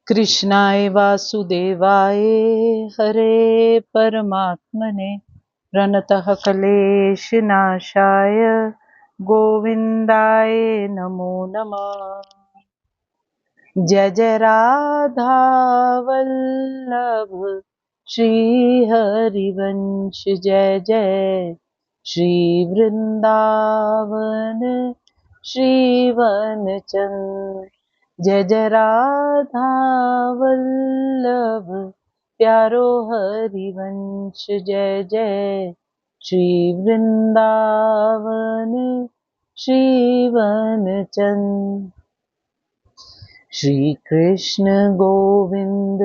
कृष्णाय वासुदेवाय हरे परमात्मने प्रणतः क्लेशनाशाय गोविन्दाय नमो नमः। जय जय राधा वल्लभ श्री हरिवंश जय जय श्री वृंदावन श्री वनचंद। जय जय राधा वल्लभ प्यारो हरिवंश जय जय श्री वृंदावन श्री वनचंद। श्री कृष्ण गोविंद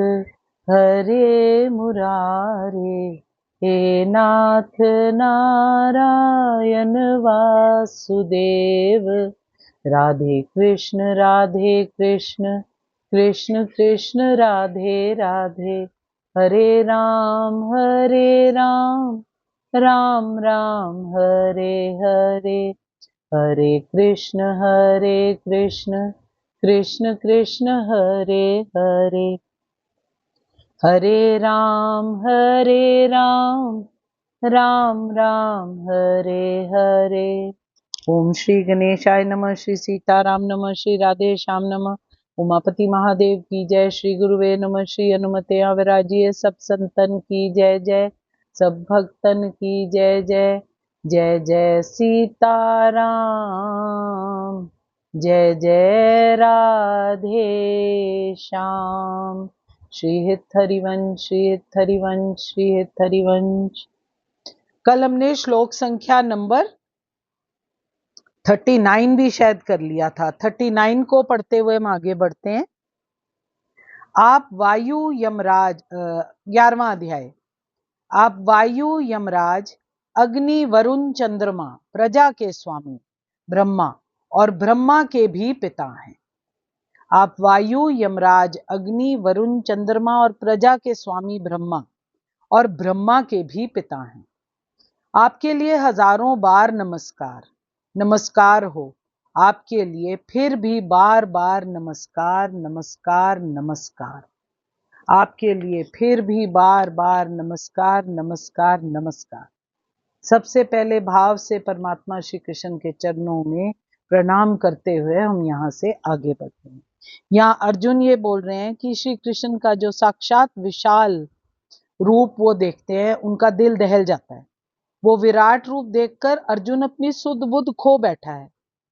हरे मुरारे, हे नाथ नारायण वासुदेव। राधे कृष्ण कृष्ण कृष्ण राधे राधे। हरे राम राम राम हरे हरे। हरे कृष्ण कृष्ण कृष्ण हरे हरे। हरे राम राम राम हरे हरे। ओम श्री गणेशाय नमः। श्री सीताराम नमः। श्री राधे श्याम नमः। उमापति महादेव की जय। श्री गुरुवे नमः। श्री हनुमते विराजिए सब संतन की जय जय। सब भक्तन की जय जय। जय जय सीताराम जय जय राधे श्याम। श्री हित हरिवंश श्री हित हरिवंश श्री हित हरिवंश। कल हमने श्लोक संख्या नंबर 39 भी शायद कर लिया था। 39 को पढ़ते हुए हम आगे बढ़ते हैं। आप वायु यमराज 11वां अध्याय। आप वायु यमराज अग्नि वरुण चंद्रमा प्रजा के स्वामी ब्रह्मा और ब्रह्मा के भी पिता हैं। आप वायु यमराज अग्नि वरुण चंद्रमा और प्रजा के स्वामी ब्रह्मा और ब्रह्मा के भी पिता हैं। आपके लिए हजारों बार नमस्कार नमस्कार हो। आपके लिए फिर भी बार बार नमस्कार नमस्कार नमस्कार। आपके लिए फिर भी बार बार नमस्कार नमस्कार नमस्कार। सबसे पहले भाव से परमात्मा श्री कृष्ण के चरणों में प्रणाम करते हुए हम यहाँ से आगे बढ़ते हैं। यहाँ अर्जुन ये बोल रहे हैं कि श्री कृष्ण का जो साक्षात विशाल रूप वो देखते हैं, उनका दिल दहल जाता है। वो विराट रूप देखकर अर्जुन अपनी सुध बुध खो बैठा है।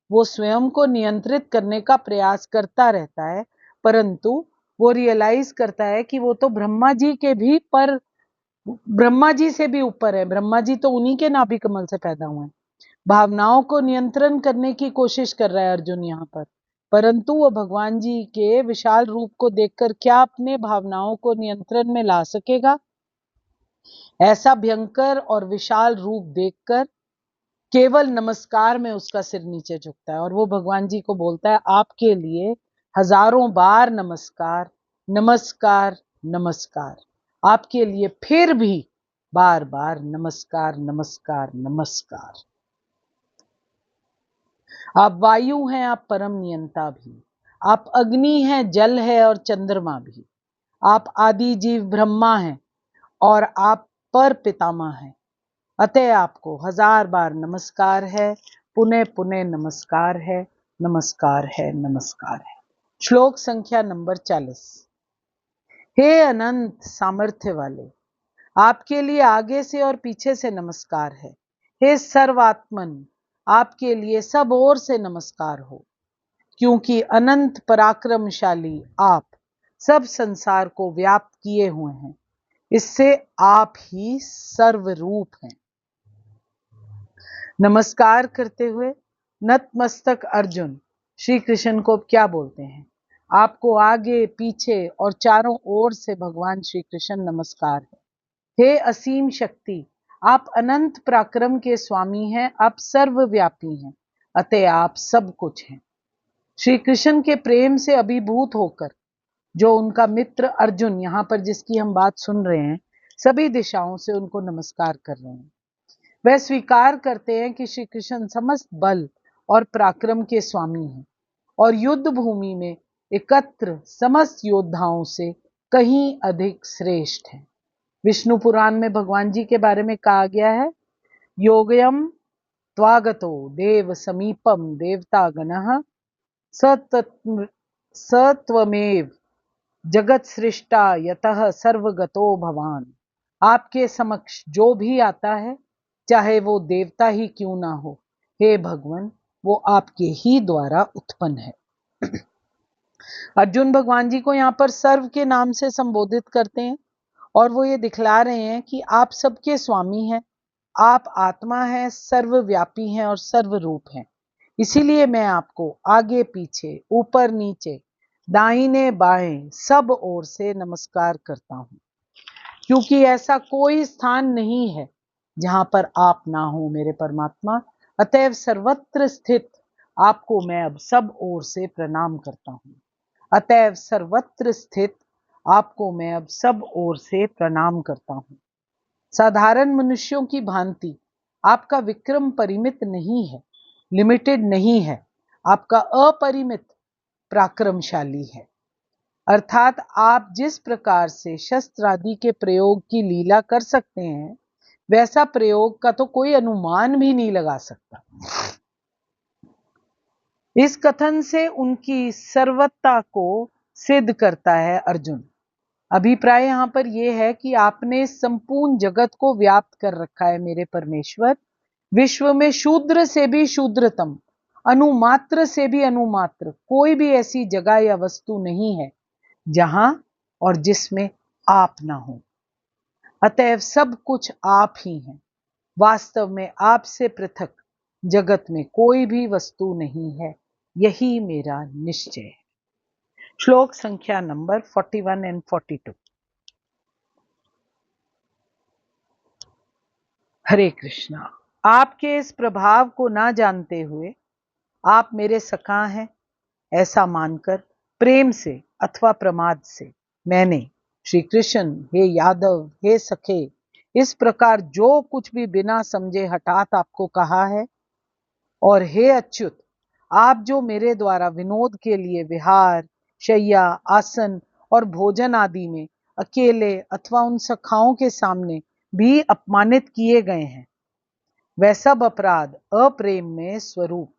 वो स्वयं को नियंत्रित करने का प्रयास करता रहता है, परंतु वो रियलाइज करता है कि वो तो ब्रह्मा जी के भी पर ब्रह्मा जी से भी ऊपर है। ब्रह्मा जी तो उन्हीं के नाभि कमल से पैदा हुए हैं। भावनाओं को नियंत्रण करने की कोशिश कर रहा है अर्जुन यहाँ पर, परंतु वो भगवान जी के विशाल रूप को देखकर क्या अपने भावनाओं को नियंत्रण में ला सकेगा? ऐसा भयंकर और विशाल रूप देखकर केवल नमस्कार में उसका सिर नीचे झुकता है और वो भगवान जी को बोलता है, आपके लिए हजारों बार नमस्कार नमस्कार नमस्कार। आपके लिए फिर भी बार बार नमस्कार नमस्कार नमस्कार। आप वायु हैं, आप परम नियंता भी। आप अग्नि हैं, जल है और चंद्रमा भी। आप आदि जीव ब्रह्मा हैं और आप पर पितामह हैं। अतः आपको हजार बार नमस्कार है, पुनः पुनः नमस्कार है, नमस्कार है, नमस्कार है। श्लोक संख्या नंबर 40। हे अनंत सामर्थ्य वाले, आपके लिए आगे से और पीछे से नमस्कार है। हे सर्वात्मन, आपके लिए सब ओर से नमस्कार हो, क्योंकि अनंत पराक्रमशाली आप सब संसार को व्याप्त किए हुए हैं। इससे आप ही सर्वरूप हैं। नमस्कार करते हुए नतमस्तक अर्जुन श्री कृष्ण को क्या बोलते हैं? आपको आगे पीछे और चारों ओर से भगवान श्री कृष्ण नमस्कार है। हे असीम शक्ति, आप अनंत पराक्रम के स्वामी हैं, आप सर्वव्यापी हैं, अतः आप सब कुछ हैं। श्री कृष्ण के प्रेम से अभिभूत होकर जो उनका मित्र अर्जुन यहाँ पर जिसकी हम बात सुन रहे हैं, सभी दिशाओं से उनको नमस्कार कर रहे हैं। वह स्वीकार करते हैं कि श्री कृष्ण समस्त बल और पराक्रम के स्वामी हैं और युद्ध भूमि में एकत्र समस्त योद्धाओं से कहीं अधिक श्रेष्ठ हैं। विष्णु पुराण में भगवान जी के बारे में कहा गया है, योगयम त्वागतो देव समीपम देवता गणः सत्वमेव जगत सृष्टा यतः सर्वगतो भवान। आपके समक्ष जो भी आता है, चाहे वो देवता ही क्यों ना हो, हे भगवान, वो आपके ही द्वारा उत्पन्न है। अर्जुन भगवान जी को यहाँ पर सर्व के नाम से संबोधित करते हैं और वो ये दिखला रहे हैं कि आप सबके स्वामी हैं, आप आत्मा हैं, सर्वव्यापी हैं और सर्वरूप हैं। इसीलिए मैं आपको आगे पीछे ऊपर नीचे दाहिने बाएं सब ओर से नमस्कार करता हूं, क्योंकि ऐसा कोई स्थान नहीं है जहां पर आप ना हो मेरे परमात्मा। अतएव सर्वत्र स्थित आपको मैं अब सब ओर से प्रणाम करता हूं। अतएव सर्वत्र स्थित आपको मैं अब सब ओर से प्रणाम करता हूं। साधारण मनुष्यों की भांति आपका विक्रम परिमित नहीं है, लिमिटेड नहीं है, आपका अपरिमित पराक्रमशाली है। अर्थात आप जिस प्रकार से शस्त्र आदि के प्रयोग की लीला कर सकते हैं, वैसा प्रयोग का तो कोई अनुमान भी नहीं लगा सकता। इस कथन से उनकी सर्वता को सिद्ध करता है अर्जुन। अभिप्राय यहाँ पर यह है कि आपने संपूर्ण जगत को व्याप्त कर रखा है मेरे परमेश्वर। विश्व में शूद्र से भी शूद्रतम, अनुमात्र से भी अनुमात्र कोई भी ऐसी जगह या वस्तु नहीं है जहां और जिसमें आप ना हो। अतएव सब कुछ आप ही हैं। वास्तव में आपसे पृथक जगत में कोई भी वस्तु नहीं है, यही मेरा निश्चय है। श्लोक संख्या नंबर 41 एंड 42। हरे कृष्णा। आपके इस प्रभाव को ना जानते हुए आप मेरे सखा हैं ऐसा मानकर प्रेम से अथवा प्रमाद से मैंने श्री कृष्ण, हे यादव, हे सखे, इस प्रकार जो कुछ भी बिना समझे हठात आपको कहा है। और हे अच्युत, आप जो मेरे द्वारा विनोद के लिए विहार, शैया, आसन और भोजन आदि में अकेले अथवा उन सखाओं के सामने भी अपमानित किए गए हैं, वह सब अपराध अप्रेम में स्वरूप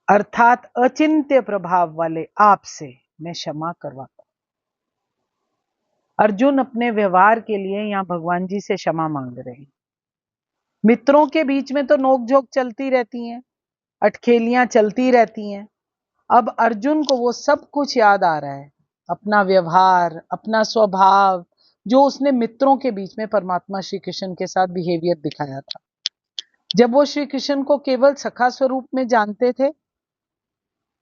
अर्थात अचिंत्य प्रभाव वाले आपसे मैं क्षमा करवाता हूं। अर्जुन अपने व्यवहार के लिए यहां भगवान जी से क्षमा मांग रहे हैं। मित्रों के बीच में तो नोकझोंक चलती रहती हैं, अटखेलियां चलती रहती हैं। अब अर्जुन को वो सब कुछ याद आ रहा है, अपना व्यवहार, अपना स्वभाव, जो उसने मित्रों के बीच में परमात्मा श्री कृष्ण के साथ बिहेवियर दिखाया था। जब वो श्री कृष्ण को केवल सखा स्वरूप में जानते थे,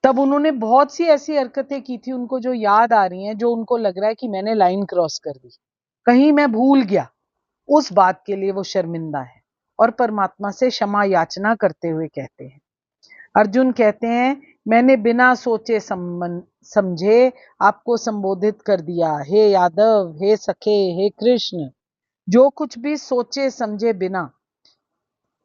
तब उन्होंने बहुत सी ऐसी हरकतें की थी उनको जो याद आ रही हैं, जो उनको लग रहा है कि मैंने लाइन क्रॉस कर दी, कहीं मैं भूल गया। उस बात के लिए वो शर्मिंदा है और परमात्मा से क्षमा याचना करते हुए कहते हैं। अर्जुन कहते हैं, मैंने बिना सोचे समझे आपको संबोधित कर दिया। हे यादव, हे सखे, हे कृष्ण, जो कुछ भी सोचे समझे बिना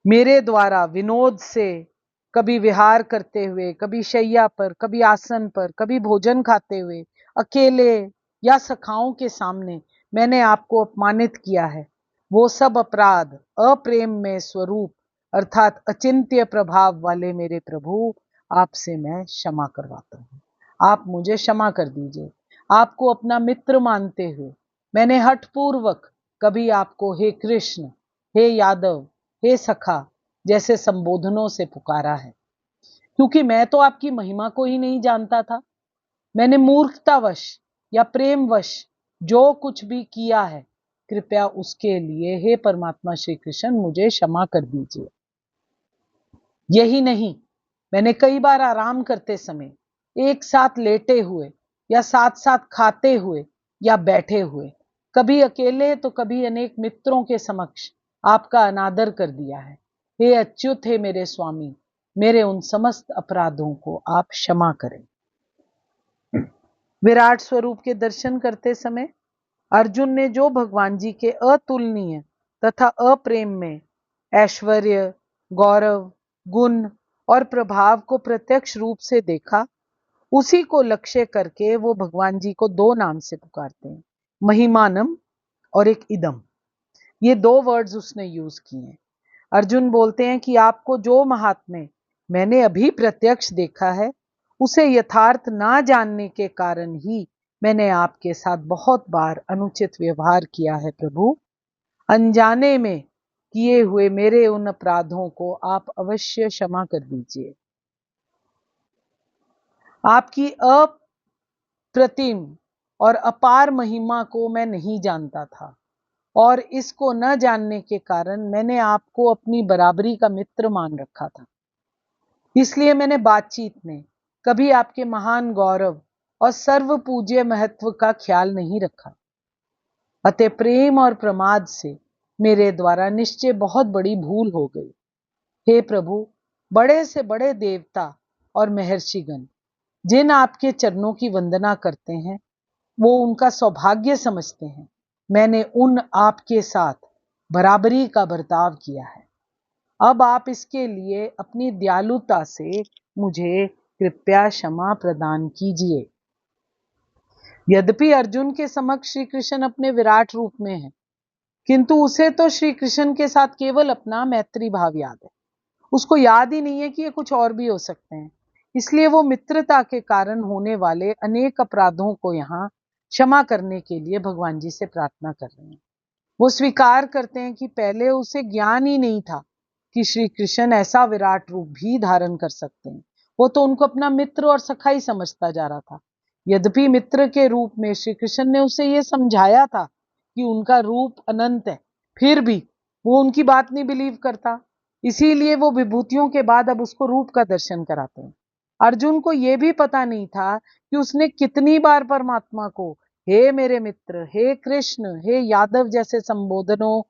मेरे द्वारा विनोद से कभी विहार करते हुए, कभी शैया पर, कभी आसन पर, कभी भोजन खाते हुए, अकेले या सखाओं के सामने मैंने आपको अपमानित किया है, वो सब अपराध अप्रेम में स्वरूप अर्थात अचिंत्य प्रभाव वाले मेरे प्रभु, आपसे मैं क्षमा करवाता हूं। आप मुझे क्षमा कर दीजिए। आपको अपना मित्र मानते हुए मैंने हठपूर्वक कभी आपको हे कृष्ण, हे यादव, हे सखा जैसे संबोधनों से पुकारा है, क्योंकि मैं तो आपकी महिमा को ही नहीं जानता था। मैंने मूर्खतावश या प्रेमवश जो कुछ भी किया है, कृपया उसके लिए हे परमात्मा श्री कृष्ण मुझे क्षमा कर दीजिए। यही नहीं, मैंने कई बार आराम करते समय, एक साथ लेटे हुए या साथ साथ खाते हुए या बैठे हुए, कभी अकेले तो कभी अनेक मित्रों के समक्ष आपका अनादर कर दिया है। हे अच्युत, हे मेरे स्वामी, मेरे उन समस्त अपराधों को आप क्षमा करें। विराट स्वरूप के दर्शन करते समय अर्जुन ने जो भगवान जी के अतुलनीय तथा अप्रेम में ऐश्वर्य, गौरव, गुण और प्रभाव को प्रत्यक्ष रूप से देखा, उसी को लक्ष्य करके वो भगवान जी को दो नाम से पुकारते हैं, महिमानम और एक इदम। ये दो वर्ड्स उसने यूज किए हैं। अर्जुन बोलते हैं कि आपको जो महात्म्य मैंने अभी प्रत्यक्ष देखा है, उसे यथार्थ ना जानने के कारण ही मैंने आपके साथ बहुत बार अनुचित व्यवहार किया है प्रभु। अनजाने में किए हुए मेरे उन अपराधों को आप अवश्य क्षमा कर दीजिए। आपकी अप्रतिम और अपार महिमा को मैं नहीं जानता था, और इसको न जानने के कारण मैंने आपको अपनी बराबरी का मित्र मान रखा था। इसलिए मैंने बातचीत में कभी आपके महान गौरव और सर्व पूज्य महत्व का ख्याल नहीं रखा। अतः प्रेम और प्रमाद से मेरे द्वारा निश्चय बहुत बड़ी भूल हो गई। हे प्रभु, बड़े से बड़े देवता और महर्षिगण जिन आपके चरणों की वंदना करते हैं, वो उनका सौभाग्य समझते हैं। मैंने उन आपके साथ बराबरी का बर्ताव किया है। अब आप इसके लिए अपनी दयालुता से मुझे कृपया क्षमा प्रदान कीजिए। यद्यपि अर्जुन के समक्ष श्री कृष्ण अपने विराट रूप में है, किंतु उसे तो श्री कृष्ण के साथ केवल अपना मैत्री भाव याद है। उसको याद ही नहीं है कि ये कुछ और भी हो सकते हैं। इसलिए वो मित्रता के कारण होने वाले अनेक अपराधों को यहाँ क्षमा करने के लिए भगवान जी से प्रार्थना कर रहे हैं। वो स्वीकार करते हैं कि पहले उसे ज्ञान ही नहीं था कि श्री कृष्ण ऐसा विराट रूप भी धारण कर सकते हैं। वो तो उनको अपना मित्र और सखा ही समझता जा रहा था। यद्यपि मित्र के रूप में श्री कृष्ण ने उसे ये समझाया था कि उनका रूप अनंत है, फिर भी वो उनकी बात नहीं बिलीव करता। इसीलिए वो विभूतियों के बाद अब उसको रूप का दर्शन कराते हैं। अर्जुन को यह भी पता नहीं था कि उसने कितनी बार परमात्मा को हे मेरे मित्र, हे कृष्ण, हे यादव जैसे संबोधनों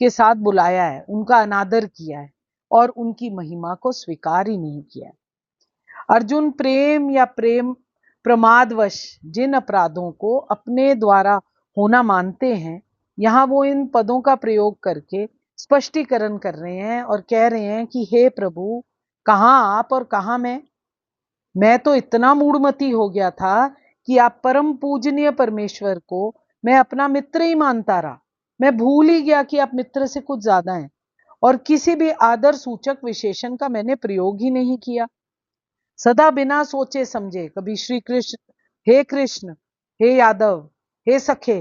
के साथ बुलाया है, उनका अनादर किया है और उनकी महिमा को स्वीकार ही नहीं किया। अर्जुन प्रेम या प्रेम प्रमादवश जिन अपराधों को अपने द्वारा होना मानते हैं, यहाँ वो इन पदों का प्रयोग करके स्पष्टीकरण कर रहे हैं और कह रहे हैं कि हे प्रभु, कहाँ आप और कहाँ मैं तो इतना मूढ़मती हो गया था कि आप परम पूजनीय परमेश्वर को मैं अपना मित्र ही मानता रहा। मैं भूल ही गया कि आप मित्र से कुछ ज्यादा हैं, और किसी भी आदर सूचक विशेषण का मैंने प्रयोग ही नहीं किया। सदा बिना सोचे समझे कभी श्री कृष्ण, हे यादव, हे सखे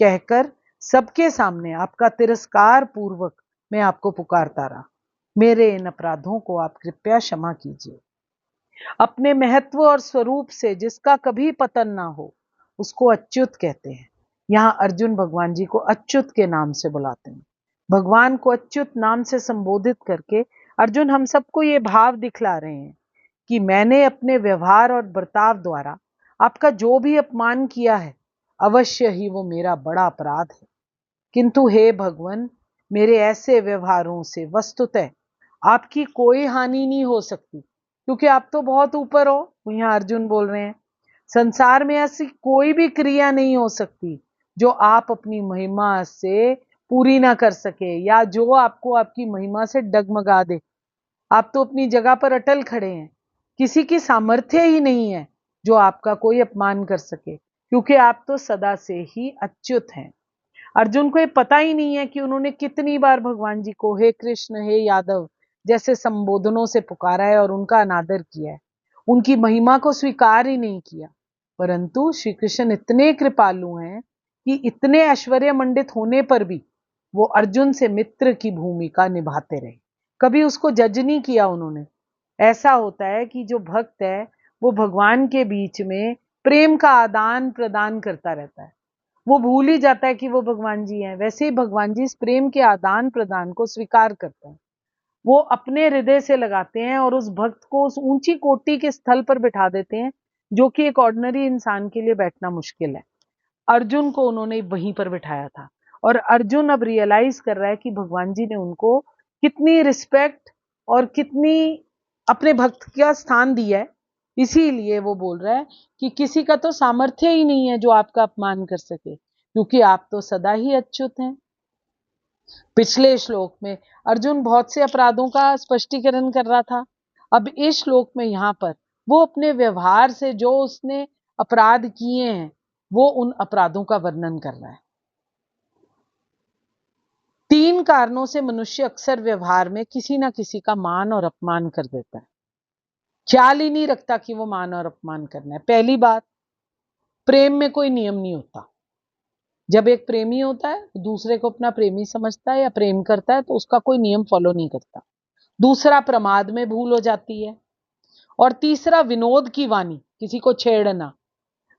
कहकर सबके सामने आपका तिरस्कार पूर्वक मैं आपको पुकारता रहा। मेरे इन अपराधों को आप कृपया क्षमा कीजिए। अपने महत्व और स्वरूप से जिसका कभी पतन ना हो, उसको अच्युत कहते हैं। यहाँ अर्जुन भगवान जी को अच्युत के नाम से बुलाते हैं। भगवान को अच्युत नाम से संबोधित करके अर्जुन हम सबको ये भाव दिखला रहे हैं कि मैंने अपने व्यवहार और बर्ताव द्वारा आपका जो भी अपमान किया है, अवश्य ही वो मेरा बड़ा अपराध है। किंतु हे भगवान, मेरे ऐसे व्यवहारों से वस्तुतः आपकी कोई हानि नहीं हो सकती, क्योंकि आप तो बहुत ऊपर हो। यहाँ अर्जुन बोल रहे हैं संसार में ऐसी कोई भी क्रिया नहीं हो सकती जो आप अपनी महिमा से पूरी ना कर सके, या जो आपको आपकी महिमा से डगमगा दे। आप तो अपनी जगह पर अटल खड़े हैं। किसी की सामर्थ्य ही नहीं है जो आपका कोई अपमान कर सके, क्योंकि आप तो सदा से ही अच्युत हैं। अर्जुन को ये पता ही नहीं है कि उन्होंने कितनी बार भगवान जी को हे कृष्ण, हे यादव जैसे संबोधनों से पुकारा है और उनका अनादर किया है, उनकी महिमा को स्वीकार ही नहीं किया। परंतु श्री कृष्ण इतने कृपालु हैं कि इतने ऐश्वर्य मंडित होने पर भी वो अर्जुन से मित्र की भूमिका निभाते रहे। कभी उसको जज नहीं किया उन्होंने। ऐसा होता है कि जो भक्त है वो भगवान के बीच में प्रेम का आदान प्रदान करता रहता है। वो भूल ही जाता है कि वो भगवान जी हैं। वैसे ही भगवान जी इस प्रेम के आदान प्रदान को स्वीकार करते हैं। वो अपने हृदय से लगाते हैं और उस भक्त को उस ऊंची कोटि के स्थल पर बिठा देते हैं, जो कि एक ऑर्डिनरी इंसान के लिए बैठना मुश्किल है। अर्जुन को उन्होंने वहीं पर बिठाया था, और अर्जुन अब रियलाइज कर रहा है कि भगवान जी ने उनको कितनी रिस्पेक्ट और कितनी अपने भक्त का स्थान दिया है। इसीलिए वो बोल रहा है कि किसी का तो सामर्थ्य ही नहीं है जो आपका अपमान कर सके, क्योंकि आप तो सदा ही अच्युत हैं। पिछले श्लोक में अर्जुन बहुत से अपराधों का स्पष्टीकरण कर रहा था। अब इस श्लोक में यहाँ पर वो अपने व्यवहार से जो उसने अपराध किए हैं वो उन अपराधों का वर्णन कर रहा है। 3 कारणों से मनुष्य अक्सर व्यवहार में किसी ना किसी का मान और अपमान कर देता है, ख्याल ही नहीं रखता कि वो मान और अपमान करना है। पहली बात, प्रेम में कोई नियम नहीं होता। जब एक प्रेमी होता है दूसरे को अपना प्रेमी समझता है या प्रेम करता है तो उसका कोई नियम फॉलो नहीं करता। दूसरा, प्रमाद में भूल हो जाती है। और तीसरा, विनोद की वाणी, किसी को छेड़ना।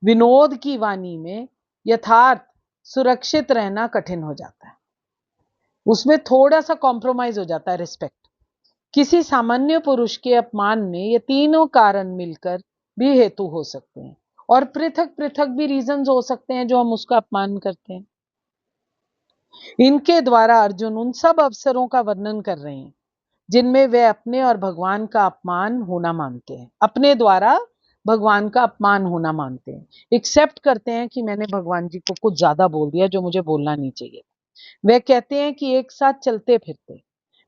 विनोद की वाणी में यथार्थ सुरक्षित रहना कठिन हो जाता है, उसमें थोड़ा सा कॉम्प्रोमाइज हो जाता है रिस्पेक्ट। किसी सामान्य पुरुष के अपमान में ये तीनों कारण मिलकर भी हेतु हो सकते हैं और पृथक पृथक भी रीजंस हो सकते हैं जो हम उसका अपमान करते हैं। इनके द्वारा अर्जुन उन सब अवसरों का वर्णन कर रहे हैं जिनमें वे अपने और भगवान का अपमान होना मानते हैं, अपने द्वारा भगवान का अपमान होना मानते हैं, एक्सेप्ट करते हैं कि मैंने भगवान जी को कुछ ज्यादा बोल दिया जो मुझे बोलना नहीं चाहिए। वे कहते हैं कि एक साथ चलते फिरते,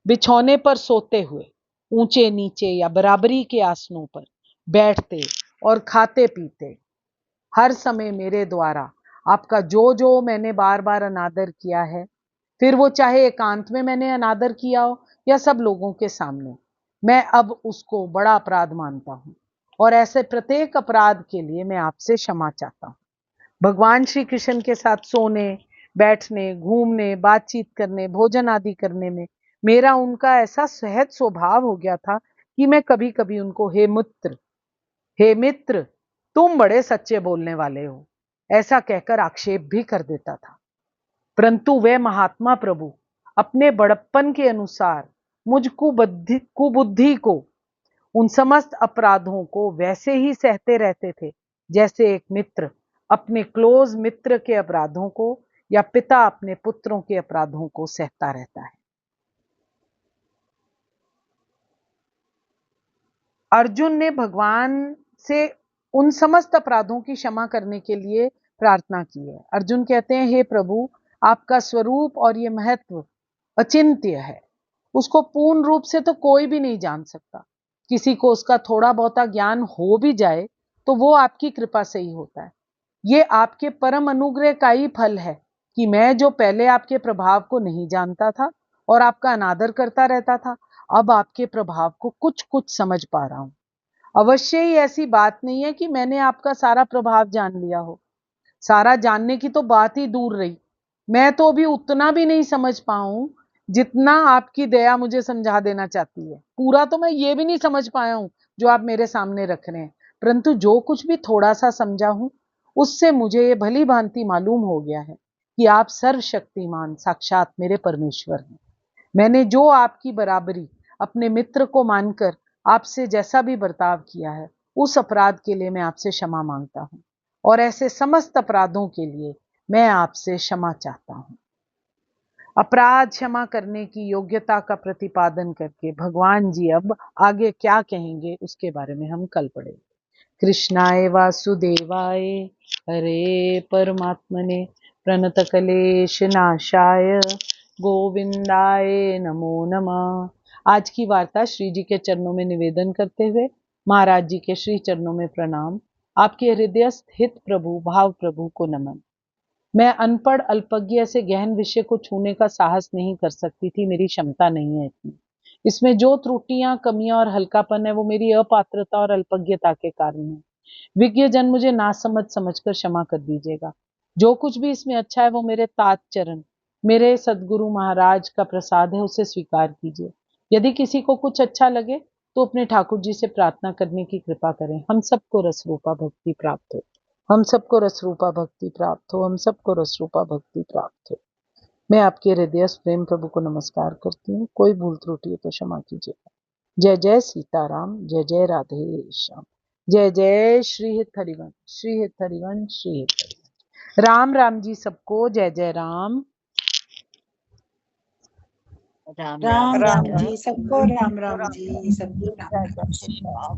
बिछौने पर सोते हुए, ऊंचे नीचे या बराबरी के आसनों पर बैठते और खाते पीते, हर समय मेरे द्वारा आपका जो जो मैंने बार बार अनादर किया है, फिर वो चाहे एकांत में मैंने अनादर किया हो या सब लोगों के सामने, मैं अब उसको बड़ा अपराध मानता हूं और ऐसे प्रत्येक अपराध के लिए मैं आपसे क्षमा चाहता हूं। भगवान श्री कृष्ण के साथ सोने, बैठने, घूमने, बातचीत करने, भोजन आदि करने में मेरा उनका ऐसा सहज स्वभाव हो गया था कि मैं कभी कभी उनको हे मित्र तुम बड़े सच्चे बोलने वाले हो ऐसा कहकर आक्षेप भी कर देता था। परंतु वे महात्मा प्रभु अपने बड़प्पन के अनुसार मुझ कुबुद्धि को, उन समस्त अपराधों को वैसे ही सहते रहते थे जैसे एक मित्र अपने क्लोज मित्र के अपराधों को या पिता अपने पुत्रों के अपराधों को सहता रहता है। अर्जुन ने भगवान से उन समस्त अपराधों की क्षमा करने के लिए प्रार्थना की है। अर्जुन कहते हैं, हे प्रभु, आपका स्वरूप और ये महत्व अचिंत्य है, उसको पूर्ण रूप से तो कोई भी नहीं जान सकता। किसी को उसका थोड़ा बहुता ज्ञान हो भी जाए तो वो आपकी कृपा से ही होता है। ये आपके परम अनुग्रह का ही फल है कि मैं जो पहले आपके प्रभाव को नहीं जानता था और आपका अनादर करता रहता था, अब आपके प्रभाव को कुछ कुछ समझ पा रहा हूं। अवश्य ही ऐसी बात नहीं है कि मैंने आपका सारा प्रभाव जान लिया हो, सारा जानने की तो बात ही दूर रही। मैं तो अभी उतना भी नहीं समझ पाऊं जितना आपकी दया मुझे समझा देना चाहती है। पूरा तो मैं ये भी नहीं समझ पाया हूं जो आप मेरे सामने रख रहे हैं, परंतु जो कुछ भी थोड़ा सा समझा हूं उससे मुझे ये भली भांति मालूम हो गया है कि आप सर्वशक्तिमान साक्षात मेरे परमेश्वर हैं। मैंने जो आपकी बराबरी अपने मित्र को मानकर आपसे जैसा भी बर्ताव किया है, उस अपराध के लिए मैं आपसे क्षमा मांगता हूं और ऐसे समस्त अपराधों के लिए मैं आपसे क्षमा चाहता हूं। अपराध क्षमा करने की योग्यता का प्रतिपादन करके भगवान जी अब आगे क्या कहेंगे उसके बारे में हम कल पढ़ेंगे। कृष्णाय वासुदेवाय हरे परमात्मने प्रणतकलेश नाशाय गोविंदाय नमो नमः। आज की वार्ता श्री जी के चरणों में निवेदन करते हुए महाराज जी के श्री चरणों में प्रणाम। आपके हृदयस्थ हित प्रभु भाव प्रभु को नमन। मैं अनपढ़ अल्पज्ञ से गहन विषय को छूने का साहस नहीं कर सकती थी, मेरी क्षमता नहीं है इतनी। इसमें जो त्रुटियां, कमियां और हल्कापन है वो मेरी अपात्रता और अल्पज्ञता के कारण है। विज्ञ जन मुझे नासमझ समझकर क्षमा कर दीजिएगा। जो कुछ भी इसमें अच्छा है वो मेरे तात चरण, मेरे सदगुरु महाराज का प्रसाद है, उसे स्वीकार कीजिए। यदि किसी को कुछ अच्छा लगे तो अपने ठाकुर जी से प्रार्थना करने की कृपा करें। हम सबको रसरूपा भक्ति प्राप्त हो, हम सबको रसरूपा भक्ति प्राप्त हो, हम सबको रसरूपा भक्ति प्राप्त हो। मैं आपके हृदय प्रेम प्रभु को नमस्कार करती हूँ। कोई भूल त्रुटि हो तो क्षमा कीजिएगा। जय जय सीताराम, जय जय राधे श्याम, जय जय श्री हित हरिवंश, श्री हित हरिवंश, श्री हित हरिवंश। राम राम जी सबको जय जय राम। राम राम जी सबको, राम राम जी सबको, राम राम।